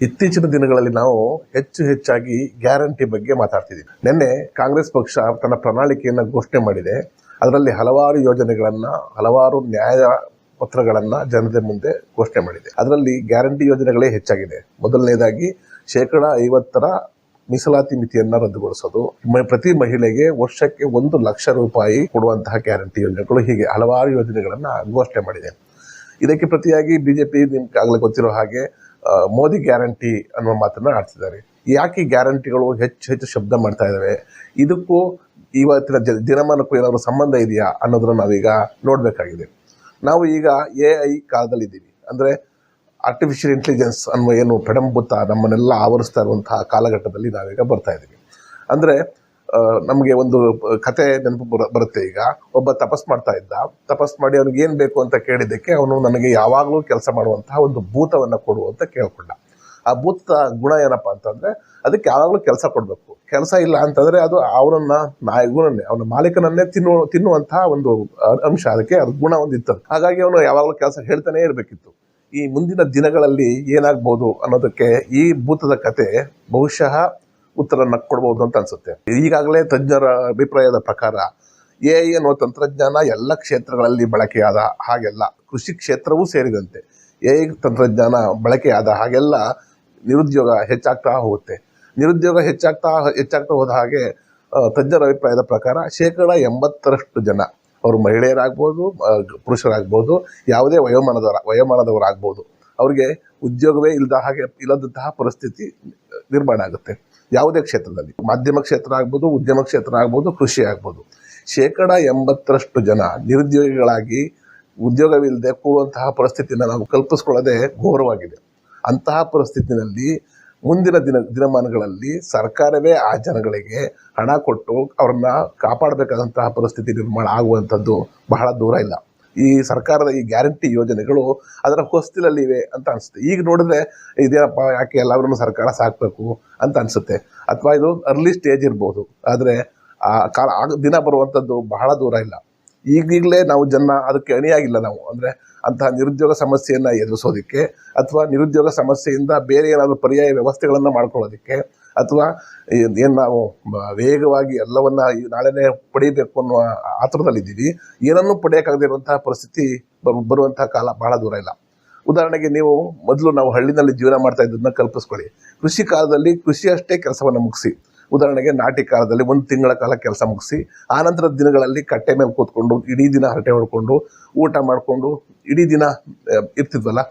ಇತ್ತೀಚಿನ ದಿನಗಳಲ್ಲಿ ನಾವು ಹೆಚ್ಚಾಗಿ ಗ್ಯಾರಂಟಿ ಬಗ್ಗೆ ಮಾತಾಡ್ತಿದ್ದೀವಿ. ನಿನ್ನೆ ಕಾಂಗ್ರೆಸ್ ಪಕ್ಷ ತನ್ನ ಪ್ರಣಾಳಿಕೆಯನ್ನು ಘೋಷಣೆ ಮಾಡಿದೆ. ಅದರಲ್ಲಿ ಹಲವಾರು ಯೋಜನೆಗಳನ್ನ, ಹಲವಾರು ನ್ಯಾಯ ಪತ್ರಗಳನ್ನ ಜನತೆ ಮುಂದೆ ಘೋಷಣೆ ಮಾಡಿದೆ. ಅದರಲ್ಲಿ ಗ್ಯಾರಂಟಿ ಯೋಜನೆಗಳೇ ಹೆಚ್ಚಾಗಿದೆ. ಮೊದಲನೇದಾಗಿ 50% ಮೀಸಲಾತಿ ಮಿತಿಯನ್ನ ರದ್ದುಗೊಳಿಸೋದು, ಪ್ರತಿ ಮಹಿಳೆಗೆ ವರ್ಷಕ್ಕೆ 1 ಲಕ್ಷ ರೂಪಾಯಿ ಕೊಡುವಂತಹ ಗ್ಯಾರಂಟಿ ಯೋಜನೆಗಳು, ಹೀಗೆ ಹಲವಾರು ಯೋಜನೆಗಳನ್ನ ಘೋಷಣೆ ಮಾಡಿದೆ. ಇದಕ್ಕೆ ಪ್ರತಿಯಾಗಿ ಬಿಜೆಪಿ ನಿಮ್ಗಾಗಲೇ ಗೊತ್ತಿರೋ ಹಾಗೆ ಮೋದಿ ಗ್ಯಾರಂಟಿ ಅನ್ನುವ ಮಾತನ್ನ ಆಡ್ತಿದ್ದಾರೆ. ಯಾಕೆ ಗ್ಯಾರಂಟಿಗಳು ಹೆಚ್ಚು ಶಬ್ದ ಮಾಡ್ತಾ ಇದ್ದಾವೆ? ಇದಕ್ಕೂ ಇವತ್ತಿನ ದಿನಮಾನಕ್ಕೂ ಏನಾದರೂ ಸಂಬಂಧ ಇದೆಯಾ ಅನ್ನೋದನ್ನ ನಾವೀಗ ನೋಡಬೇಕಾಗಿದೆ. ನಾವು ಈಗ AI ಕಾಲದಲ್ಲಿದ್ದೀವಿ. ಅಂದರೆ ಆರ್ಟಿಫಿಷಿಯಲ್ ಇಂಟೆಲಿಜೆನ್ಸ್ ಅನ್ನುವ ಏನು ಪೆಡಂಭೂತ ನಮ್ಮನ್ನೆಲ್ಲ ಆವರಿಸ್ತಾ ಇರುವಂತಹ ಕಾಲಘಟ್ಟದಲ್ಲಿ ನಾವೀಗ ಬರ್ತಾ ಇದ್ದೀವಿ. ಅಂದರೆ ನಮಗೆ ಒಂದು ಕತೆ ನೆನಪು ಬರುತ್ತೆ. ಈಗ ಒಬ್ಬ ತಪಸ್ ಮಾಡ್ತಾ ಇದ್ದ. ತಪಸ್ ಮಾಡಿ ಅವ್ನಿಗೆ ಏನು ಬೇಕು ಅಂತ ಕೇಳಿದ್ದಕ್ಕೆ ಅವನು ನನಗೆ ಯಾವಾಗಲೂ ಕೆಲಸ ಮಾಡುವಂತಹ ಒಂದು ಭೂತವನ್ನು ಕೊಡು ಅಂತ ಕೇಳ್ಕೊಂಡ. ಆ ಭೂತ ಗುಣ ಏನಪ್ಪ ಅಂತಂದರೆ ಅದಕ್ಕೆ ಯಾವಾಗಲೂ ಕೆಲಸ ಕೊಡಬೇಕು. ಕೆಲಸ ಇಲ್ಲ ಅಂತಂದರೆ ಅದು ಅವನ ಮಾಲೀಕನನ್ನೇ ತಿನ್ನುವಂತಹ ಒಂದು ಅಂಶ, ಅದಕ್ಕೆ ಅದು ಗುಣ ಒಂದಿತ್ತು. ಹಾಗಾಗಿ ಅವನು ಯಾವಾಗಲೂ ಕೆಲಸ ಹೇಳ್ತಾನೆ ಇರಬೇಕಿತ್ತು. ಈ ಮುಂದಿನ ದಿನಗಳಲ್ಲಿ ಏನಾಗ್ಬೋದು ಅನ್ನೋದಕ್ಕೆ ಈ ಭೂತದ ಕತೆ ಬಹುಶಃ ಉತ್ತರನ ಕೊಡ್ಬೋದು ಅಂತ ಅನ್ಸುತ್ತೆ. ಈಗಾಗಲೇ ತಜ್ಞರ ಅಭಿಪ್ರಾಯದ ಪ್ರಕಾರ AI ಅನ್ನುವ ತಂತ್ರಜ್ಞಾನ ಎಲ್ಲ ಕ್ಷೇತ್ರಗಳಲ್ಲಿ ಬಳಕೆಯಾದ ಹಾಗೆಲ್ಲ, ಕೃಷಿ ಕ್ಷೇತ್ರವೂ ಸೇರಿದಂತೆ AI ತಂತ್ರಜ್ಞಾನ ಬಳಕೆಯಾದ ಹಾಗೆಲ್ಲ ನಿರುದ್ಯೋಗ ಹೆಚ್ಚಾಗ್ತಾ ಹೋಗುತ್ತೆ. ನಿರುದ್ಯೋಗ ಹೆಚ್ಚಾಗ್ತಾ ಹೋದ ಹಾಗೆ ತಜ್ಞರ ಅಭಿಪ್ರಾಯದ ಪ್ರಕಾರ 80% ಜನ, ಅವರು ಮಹಿಳೆಯರಾಗ್ಬೋದು, ಪುರುಷರಾಗ್ಬೋದು, ಯಾವುದೇ ವಯೋಮಾನದವರಾಗ್ಬೋದು, ಅವ್ರಿಗೆ ಉದ್ಯೋಗವೇ ಇಲ್ಲದಂತಹ ಪರಿಸ್ಥಿತಿ ನಿರ್ಮಾಣ ಆಗುತ್ತೆ. ಯಾವುದೇ ಕ್ಷೇತ್ರದಲ್ಲಿ, ಮಾಧ್ಯಮ ಕ್ಷೇತ್ರ ಆಗ್ಬೋದು, ಉದ್ಯಮ ಕ್ಷೇತ್ರ ಆಗ್ಬೋದು, ಕೃಷಿ ಆಗ್ಬೋದು, 80% ಜನ ನಿರುದ್ಯೋಗಿಗಳಾಗಿ ಉದ್ಯೋಗವಿಲ್ಲದೆ ಕೂಡುವಂತಹ ಪರಿಸ್ಥಿತಿನ ನಾವು ಕಲ್ಪಿಸ್ಕೊಳ್ಳೋದೇ ಘೋರವಾಗಿದೆ. ಅಂತಹ ಪರಿಸ್ಥಿತಿನಲ್ಲಿ ಮುಂದಿನ ದಿನಮಾನಗಳಲ್ಲಿ ಸರ್ಕಾರವೇ ಆ ಜನಗಳಿಗೆ ಹಣ ಕೊಟ್ಟು ಅವ್ರನ್ನ ಕಾಪಾಡಬೇಕಾದಂತಹ ಪರಿಸ್ಥಿತಿ ನಿರ್ಮಾಣ ಆಗುವಂಥದ್ದು ಬಹಳ ದೂರ ಇಲ್ಲ. ಈ ಸರ್ಕಾರದ ಈ ಗ್ಯಾರಂಟಿ ಯೋಜನೆಗಳು ಅದರ ಹೊಸ್ತಿಲಲ್ಲಿವೆ ಅಂತ ಅನಿಸುತ್ತೆ. ಈಗ ನೋಡಿದ್ರೆ ಇದೇನಪ್ಪ, ಯಾಕೆ ಎಲ್ಲವನ್ನೂ ಸರ್ಕಾರ ಸಾಕಬೇಕು ಅಂತ ಅನಿಸುತ್ತೆ. ಅಥವಾ ಇದು ಅರ್ಲಿ ಸ್ಟೇಜ್ ಇರ್ಬೋದು. ಆದರೆ ದಿನ ಬರುವಂಥದ್ದು ಬಹಳ ದೂರ ಇಲ್ಲ. ಈಗಲೇ ನಾವು ಅದಕ್ಕೆ ಅಣಿಯಾಗಿಲ್ಲ ನಾವು. ಅಂದರೆ ಅಂತಹ ನಿರುದ್ಯೋಗ ಸಮಸ್ಯೆಯನ್ನು ಎದುರಿಸೋದಕ್ಕೆ, ಅಥವಾ ನಿರುದ್ಯೋಗ ಸಮಸ್ಯೆಯಿಂದ ಬೇರೆ ಏನಾದರೂ ಪರ್ಯಾಯ ವ್ಯವಸ್ಥೆಗಳನ್ನು ಮಾಡ್ಕೊಳ್ಳೋದಕ್ಕೆ, ಅಥವಾ ಏನು ನಾವು ವೇಗವಾಗಿ ಎಲ್ಲವನ್ನ ನಾಳೆನೇ ಪಡೀಬೇಕು ಅನ್ನುವ ಆತುರದಲ್ಲಿದ್ದೀವಿ. ಏನನ್ನೂ ಪಡೆಯೋಕ್ಕಾಗದೇ ಇರುವಂತಹ ಪರಿಸ್ಥಿತಿ ಬರುವಂತಹ ಕಾಲ ಬಹಳ ದೂರ ಇಲ್ಲ. ಉದಾಹರಣೆಗೆ ಮೊದಲು ನಾವು ಹಳ್ಳಿನಲ್ಲಿ ಜೀವನ ಮಾಡ್ತಾ ಇದ್ದದನ್ನ ಕಲ್ಪಿಸ್ಕೊಳ್ಳಿ. ಕೃಷಿ ಕಾಲದಲ್ಲಿ ಕೃಷಿ ಅಷ್ಟೇ ಕೆಲಸವನ್ನು ಮುಗಿಸಿ, ಉದಾಹರಣೆಗೆ ನಾಟಿ ಕಾಲದಲ್ಲಿ 1 ತಿಂಗಳ ಕಾಲ ಕೆಲಸ ಮುಗಿಸಿ, ಆನಂತರದ ದಿನಗಳಲ್ಲಿ ಕಟ್ಟೆ ಮೇಲೆ ಕೂತ್ಕೊಂಡು ಇಡೀ ದಿನ ಹರಟೆ ಹೊಡ್ಕೊಂಡು ಊಟ ಮಾಡಿಕೊಂಡು ಇಡೀ ದಿನ ಇರ್ತಿದ್ವಲ್ಲ.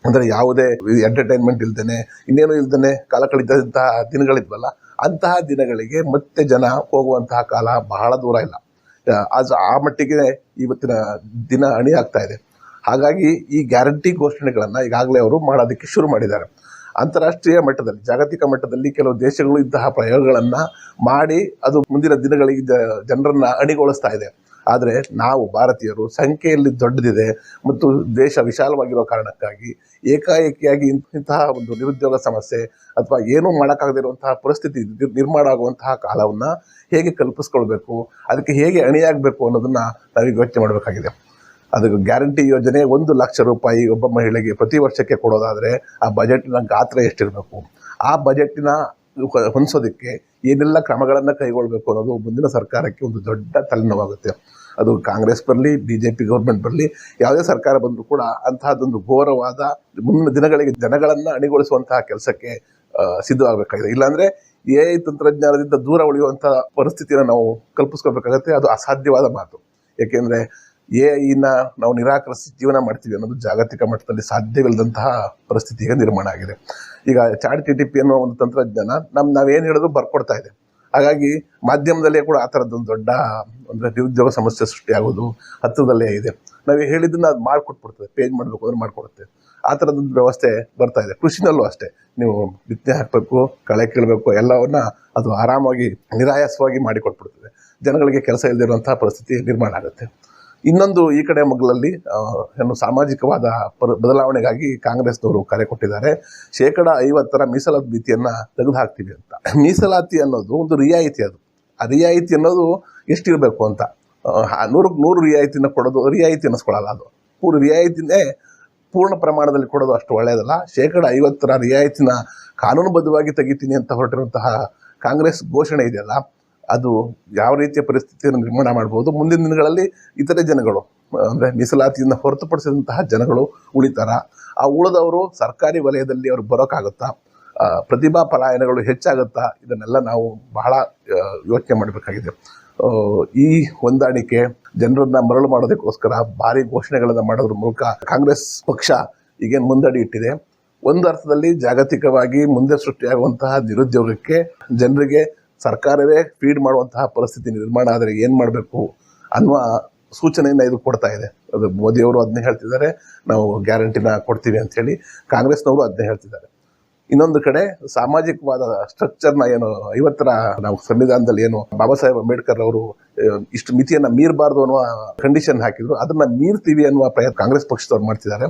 ಅಂದರೆ ಯಾವುದೇ ಎಂಟರ್ಟೈನ್ಮೆಂಟ್ ಇಲ್ದೇನೆ, ಇನ್ನೇನು ಇಲ್ದೇನೆ ಕಾಲ ಕಳೀತಂತಹ ದಿನಗಳಿದ್ವಲ್ಲ. ಅಂತಹ ದಿನಗಳಿಗೆ ಮತ್ತೆ ಜನ ಹೋಗುವಂತಹ ಕಾಲ ಬಹಳ ದೂರ ಇಲ್ಲ. ಆ ಮಟ್ಟಿಗೆ ಇವತ್ತಿನ ದಿನ ಅಣಿ ಆಗ್ತಾ ಇದೆ. ಹಾಗಾಗಿ ಈ ಗ್ಯಾರಂಟಿ ಘೋಷಣೆಗಳನ್ನು ಈಗಾಗಲೇ ಅವರು ಮಾಡೋದಕ್ಕೆ ಶುರು ಮಾಡಿದ್ದಾರೆ. ಅಂತಾರಾಷ್ಟ್ರೀಯ ಮಟ್ಟದಲ್ಲಿ, ಜಾಗತಿಕ ಮಟ್ಟದಲ್ಲಿ ಕೆಲವು ದೇಶಗಳು ಇಂತಹ ಪ್ರಯೋಗಗಳನ್ನು ಮಾಡಿ ಅದು ಮುಂದಿನ ದಿನಗಳಿಗೆ ಜನರನ್ನು ಅಣಿಗೊಳಿಸ್ತಾ ಇದೆ. ಆದರೆ ನಾವು ಭಾರತೀಯರು ಸಂಖ್ಯೆಯಲ್ಲಿ ದೊಡ್ಡದಿದೆ ಮತ್ತು ದೇಶ ವಿಶಾಲವಾಗಿರೋ ಕಾರಣಕ್ಕಾಗಿ ಏಕಾಏಕಿಯಾಗಿ ಇಂತಹ ಒಂದು ನಿರುದ್ಯೋಗ ಸಮಸ್ಯೆ ಅಥವಾ ಏನೂ ಮಾಡೋಕ್ಕಾಗದಿರುವಂತಹ ಪರಿಸ್ಥಿತಿ ನಿರ್ಮಾಣ ಆಗುವಂತಹ ಕಾಲವನ್ನು ಹೇಗೆ ಕಲ್ಪಿಸ್ಕೊಳ್ಬೇಕು, ಅದಕ್ಕೆ ಹೇಗೆ ಅಣಿಯಾಗಬೇಕು ಅನ್ನೋದನ್ನು ನಾವೀಗ ಯೋಚನೆ ಮಾಡಬೇಕಾಗಿದೆ. ಅದಕ್ಕೆ ಗ್ಯಾರಂಟಿ ಯೋಜನೆ 1 ಲಕ್ಷ ರೂಪಾಯಿ ಒಬ್ಬ ಮಹಿಳೆಗೆ ಪ್ರತಿ ವರ್ಷಕ್ಕೆ ಕೊಡೋದಾದರೆ ಆ ಬಜೆಟ್ನ ಗಾತ್ರ ಎಷ್ಟಿರಬೇಕು, ಆ ಬಜೆಟ್ನ ಹೊಂದಿಸೋದಕ್ಕೆ ಏನೆಲ್ಲ ಕ್ರಮಗಳನ್ನು ಕೈಗೊಳ್ಳಬೇಕು ಅನ್ನೋದು ಮುಂದಿನ ಸರ್ಕಾರಕ್ಕೆ ಒಂದು ದೊಡ್ಡ ತಲೆನೋವಾಗುತ್ತೆ. ಅದು ಕಾಂಗ್ರೆಸ್ ಬರಲಿ, BJP ಗೌರ್ಮೆಂಟ್ ಬರಲಿ, ಯಾವುದೇ ಸರ್ಕಾರ ಬಂದರೂ ಕೂಡ ಅಂತಹದ್ದೊಂದು ಘೋರವಾದ ಮುಂದಿನ ದಿನಗಳಿಗೆ ಜನಗಳನ್ನು ಅಣಿಗೊಳಿಸುವಂತಹ ಕೆಲಸಕ್ಕೆ ಸಿದ್ಧವಾಗಬೇಕಾಗಿದೆ. ಇಲ್ಲಾಂದರೆ AI ತಂತ್ರಜ್ಞಾನದಿಂದ ದೂರ ಉಳಿಯುವಂಥ ಪರಿಸ್ಥಿತಿಯನ್ನು ನಾವು ಕಲ್ಪಿಸ್ಕೋಬೇಕಾಗತ್ತೆ. ಅದು ಅಸಾಧ್ಯವಾದ ಮಾತು. ಏಕೆಂದರೆ AI ನಾವು ನಿರಾಕರಿಸಿ ಜೀವನ ಮಾಡ್ತೀವಿ ಅನ್ನೋದು ಜಾಗತಿಕ ಮಟ್ಟದಲ್ಲಿ ಸಾಧ್ಯವಿಲ್ಲದಂತಹ ಪರಿಸ್ಥಿತಿ ಈಗ ನಿರ್ಮಾಣ ಆಗಿದೆ. ಈಗ ChatGPT ಅನ್ನೋ ಒಂದು ತಂತ್ರಜ್ಞಾನ ನಾವೇನು ಹೇಳಿದ್ರು ಬರ್ಕೊಡ್ತಾ ಇದೆ. ಹಾಗಾಗಿ ಮಾಧ್ಯಮದಲ್ಲೇ ಕೂಡ ಆ ಥರದ್ದೊಂದು ದೊಡ್ಡ ಅಂದರೆ ನಿರುದ್ಯೋಗ ಸಮಸ್ಯೆ ಸೃಷ್ಟಿಯಾಗೋದು ಹತ್ತಿರದಲ್ಲೇ ಇದೆ. ನಾವು ಹೇಳಿದ್ದನ್ನು ಅದು ಮಾಡಿಕೊಟ್ಬಿಡ್ತದೆ. ಪೇಜ್ ಮಾಡಬೇಕು ಅಂದರೆ ಮಾಡಿಕೊಡುತ್ತೆ. ಆ ಥರದ್ದೊಂದು ವ್ಯವಸ್ಥೆ ಬರ್ತಾ ಇದೆ. ಕೃಷಿನಲ್ಲೂ ಅಷ್ಟೇ, ನೀವು ಬಿತ್ತನೆ ಹಾಕಬೇಕು, ಕಳೆ ಕೀಳಬೇಕು, ಎಲ್ಲವನ್ನ ಅದು ಆರಾಮಾಗಿ ನಿರಾಯಾಸವಾಗಿ ಮಾಡಿಕೊಟ್ಬಿಡ್ತದೆ. ಜನಗಳಿಗೆ ಕೆಲಸ ಇಲ್ಲದಿರುವಂತಹ ಪರಿಸ್ಥಿತಿ ನಿರ್ಮಾಣ ಆಗುತ್ತೆ. ಇನ್ನೊಂದು ಈ ಕಡೆ ಮಗ್ಲಲ್ಲಿ ಸಾಮಾಜಿಕವಾದ ಬದಲಾವಣೆಗಾಗಿ ಕಾಂಗ್ರೆಸ್ನವರು ಕರೆ ಕೊಟ್ಟಿದ್ದಾರೆ. 50% ಮೀಸಲಾತಿ ಮಿತಿಯನ್ನು ತೆಗೆದು ಹಾಕ್ತೀವಿ ಅಂತ. ಮೀಸಲಾತಿ ಅನ್ನೋದು ಒಂದು ರಿಯಾಯಿತಿ. ಆ ರಿಯಾಯಿತಿ ಅನ್ನೋದು ಎಷ್ಟಿರಬೇಕು ಅಂತ, 100% ರಿಯಾಯಿತಿನ ಕೊಡೋದು ರಿಯಾಯಿತಿ ಅನ್ನಿಸ್ಕೊಳ್ಳಲ್ಲ. ಅದು ಪೂರ್ವ ರಿಯಾಯಿತಿನೇ ಪೂರ್ಣ ಪ್ರಮಾಣದಲ್ಲಿ ಕೊಡೋದು ಅಷ್ಟು ಒಳ್ಳೆಯದಲ್ಲ. 50% ರಿಯಾಯಿತಿನ ಕಾನೂನುಬದ್ಧವಾಗಿ ತೆಗಿತೀನಿ ಅಂತ ಹೊರಟಿರುವಂತಹ ಕಾಂಗ್ರೆಸ್ ಘೋಷಣೆ ಇದೆಯಲ್ಲ, ಅದು ಯಾವ ರೀತಿಯ ಪರಿಸ್ಥಿತಿಯನ್ನು ನಿರ್ಮಾಣ ಮಾಡ್ಬೋದು. ಮುಂದಿನ ದಿನಗಳಲ್ಲಿ ಇತರೆ ಜನಗಳು ಅಂದರೆ ಮೀಸಲಾತಿಯನ್ನು ಹೊರತುಪಡಿಸಿದಂತಹ ಜನಗಳು ಉಳಿತಾರ? ಆ ಉಳಿದವರು ಸರ್ಕಾರಿ ವಲಯದಲ್ಲಿ ಅವ್ರು ಬರೋಕ್ಕಾಗುತ್ತಾ? ಪ್ರತಿಭಾ ಪಲಾಯನಗಳು ಹೆಚ್ಚಾಗುತ್ತಾ? ಇದನ್ನೆಲ್ಲ ನಾವು ಬಹಳ ಯೋಚನೆ ಮಾಡಬೇಕಾಗಿದೆ. ಈ ಹೊಂದಾಣಿಕೆ ಜನರನ್ನ ಮರಳು ಮಾಡೋದಕ್ಕೋಸ್ಕರ ಭಾರಿ ಘೋಷಣೆಗಳನ್ನು ಮಾಡೋದ್ರ ಮೂಲಕ ಕಾಂಗ್ರೆಸ್ ಪಕ್ಷ ಈಗೇನು ಮುಂದಡಿ ಇಟ್ಟಿದೆ, ಒಂದು ಅರ್ಥದಲ್ಲಿ ಜಾಗತಿಕವಾಗಿ ಮುಂದೆ ಸೃಷ್ಟಿಯಾಗುವಂತಹ ನಿರುದ್ಯೋಗಕ್ಕೆ ಜನರಿಗೆ ಸರ್ಕಾರವೇ ಫೀಡ್ ಮಾಡುವಂತಹ ಪರಿಸ್ಥಿತಿ ನಿರ್ಮಾಣ ಆದರೆ ಏನು ಮಾಡಬೇಕು ಅನ್ನುವ ಸೂಚನೆಯನ್ನು ಇದು ಕೊಡ್ತಾ ಇದೆ. ಅದು ಮೋದಿಯವರು ಅದನ್ನೇ ಹೇಳ್ತಿದ್ದಾರೆ, ನಾವು ಗ್ಯಾರಂಟಿನ ಕೊಡ್ತೀವಿ ಅಂಥೇಳಿ. ಕಾಂಗ್ರೆಸ್ನವರು ಅದನ್ನೇ ಹೇಳ್ತಿದ್ದಾರೆ. ಇನ್ನೊಂದು ಕಡೆ ಸಾಮಾಜಿಕವಾದ ಸ್ಟ್ರಕ್ಚರ್ನ ಏನು 50ರ ನಾವು ಸಂವಿಧಾನದಲ್ಲಿ ಏನು ಬಾಬಾ ಸಾಹೇಬ್ ಅಂಬೇಡ್ಕರ್ ಅವರು ಇಷ್ಟು ಮಿತಿಯನ್ನು ಮೀರಬಾರ್ದು ಅನ್ನುವ ಕಂಡೀಷನ್ ಹಾಕಿದ್ರು, ಅದನ್ನ ಮೀರ್ತೀವಿ ಅನ್ನುವ ಪ್ರಯತ್ನ ಕಾಂಗ್ರೆಸ್ ಪಕ್ಷದವ್ರು ಮಾಡ್ತಿದ್ದಾರೆ.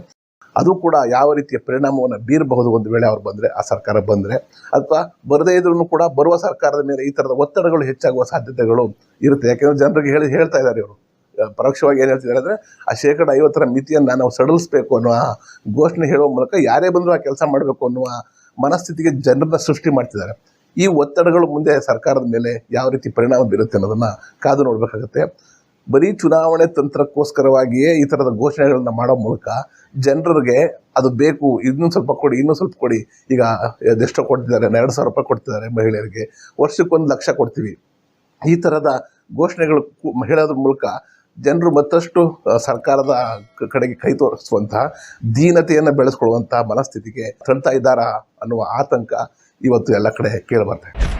ಅದು ಕೂಡ ಯಾವ ರೀತಿಯ ಪರಿಣಾಮವನ್ನು ಬೀರಬಹುದು ಒಂದು ವೇಳೆ ಅವ್ರು ಬಂದರೆ, ಆ ಸರ್ಕಾರ ಬಂದರೆ, ಅಥವಾ ಬರದೇ ಇದ್ರೂ ಕೂಡ ಬರುವ ಸರ್ಕಾರದ ಮೇಲೆ ಈ ಥರದ ಒತ್ತಡಗಳು ಹೆಚ್ಚಾಗುವ ಸಾಧ್ಯತೆಗಳು ಇರುತ್ತೆ. ಯಾಕೆಂದರೆ ಜನರಿಗೆ ಹೇಳ್ತಾ ಇದ್ದಾರೆ ಇವರು ಪರೋಕ್ಷವಾಗಿ ಏನು ಹೇಳ್ತಿದ್ದಾರೆ ಅಂದರೆ, ಆ 50% ಮಿತಿಯನ್ನು ನಾವು ಸಡಿಲಿಸಬೇಕು ಅನ್ನುವ ಘೋಷಣೆ ಹೇಳುವ ಮೂಲಕ ಯಾರೇ ಬಂದರೂ ಆ ಕೆಲಸ ಮಾಡಬೇಕು ಅನ್ನುವ ಮನಸ್ಥಿತಿಗೆ ಜನರನ್ನ ಸೃಷ್ಟಿ ಮಾಡ್ತಿದ್ದಾರೆ. ಈ ಒತ್ತಡಗಳು ಮುಂದೆ ಸರ್ಕಾರದ ಮೇಲೆ ಯಾವ ರೀತಿ ಪರಿಣಾಮ ಬೀರುತ್ತೆ ಅನ್ನೋದನ್ನು ಕಾದು ನೋಡಬೇಕಾಗುತ್ತೆ. ಬರೀ ಚುನಾವಣೆ ತಂತ್ರಕ್ಕೋಸ್ಕರವಾಗಿಯೇ ಈ ಥರದ ಘೋಷಣೆಗಳನ್ನ ಮಾಡೋ ಮೂಲಕ ಜನರಿಗೆ ಅದು ಬೇಕು, ಇನ್ನೊಂದು ಸ್ವಲ್ಪ ಕೊಡಿ, ಇನ್ನೂ ಸ್ವಲ್ಪ ಕೊಡಿ. ಈಗ ಅದೆಷ್ಟೋ ಕೊಡ್ತಿದ್ದಾರೆ, 2,000 ರೂಪಾಯಿ ಕೊಡ್ತಿದ್ದಾರೆ ಮಹಿಳೆಯರಿಗೆ, ವರ್ಷಕ್ಕೆ 1 ಲಕ್ಷ ಕೊಡ್ತೀವಿ. ಈ ಥರದ ಘೋಷಣೆಗಳು ಹೇಳೋದ್ರ ಮೂಲಕ ಜನರು ಮತ್ತಷ್ಟು ಸರ್ಕಾರದ ಕಡೆಗೆ ಕೈ ತೋರಿಸುವಂತಹ ದೀನತೆಯನ್ನು ಬೆಳೆಸ್ಕೊಳ್ಳುವಂತಹ ಮನಸ್ಥಿತಿಗೆ ತಳ್ತಾ ಇದ್ದಾರಾ ಅನ್ನುವ ಆತಂಕ ಇವತ್ತು ಎಲ್ಲ ಕಡೆ ಕೇಳಿಬರ್ತಾ ಇದೆ.